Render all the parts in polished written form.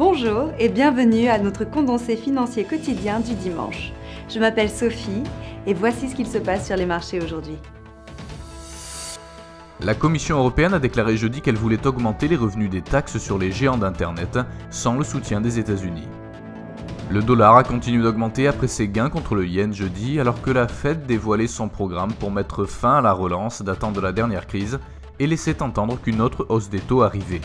Bonjour et bienvenue à notre condensé financier quotidien du dimanche. Je m'appelle Sophie et voici ce qu'il se passe sur les marchés aujourd'hui. La Commission européenne a déclaré jeudi qu'elle voulait augmenter les revenus des taxes sur les géants d'Internet sans le soutien des États-Unis. Le dollar a continué d'augmenter après ses gains contre le yen jeudi alors que la Fed dévoilait son programme pour mettre fin à la relance datant de la dernière crise et laissait entendre qu'une autre hausse des taux arrivait.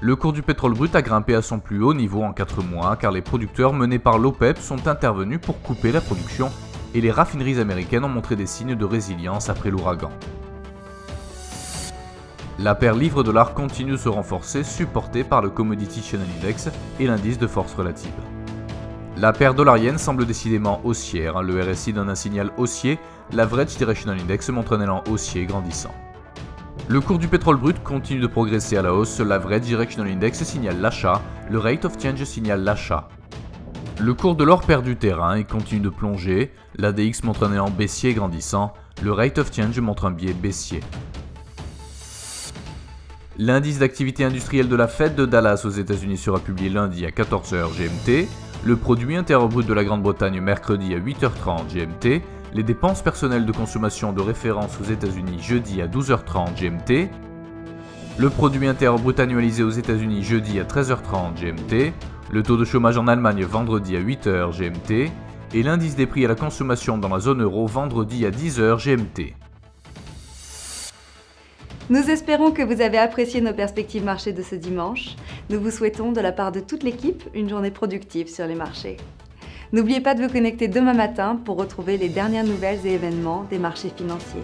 Le cours du pétrole brut a grimpé à son plus haut niveau en 4 mois car les producteurs menés par l'OPEP sont intervenus pour couper la production et les raffineries américaines ont montré des signes de résilience après l'ouragan. La paire livre-dollar continue de se renforcer, supportée par le Commodity Channel Index et l'indice de force relative. La paire dollar-yen semble décidément haussière, le RSI donne un signal haussier, l'Average Directional Index montre un élan haussier grandissant. Le cours du pétrole brut continue de progresser à la hausse, l'Average Directional Index signale l'achat, le Rate of Change signale l'achat. Le cours de l'or perd du terrain et continue de plonger, l'ADX montre un élan baissier grandissant, le Rate of Change montre un biais baissier. L'indice d'activité industrielle de la Fed de Dallas aux États-Unis sera publié lundi à 14h GMT, le produit intérieur brut de la Grande-Bretagne mercredi à 8h30 GMT, les dépenses personnelles de consommation de référence aux États-Unis jeudi à 12h30 GMT, le produit intérieur brut annualisé aux États-Unis jeudi à 13h30 GMT, le taux de chômage en Allemagne vendredi à 8h GMT et l'indice des prix à la consommation dans la zone euro vendredi à 10h GMT. Nous espérons que vous avez apprécié nos perspectives marché de ce dimanche. Nous vous souhaitons de la part de toute l'équipe une journée productive sur les marchés. N'oubliez pas de vous connecter demain matin pour retrouver les dernières nouvelles et événements des marchés financiers.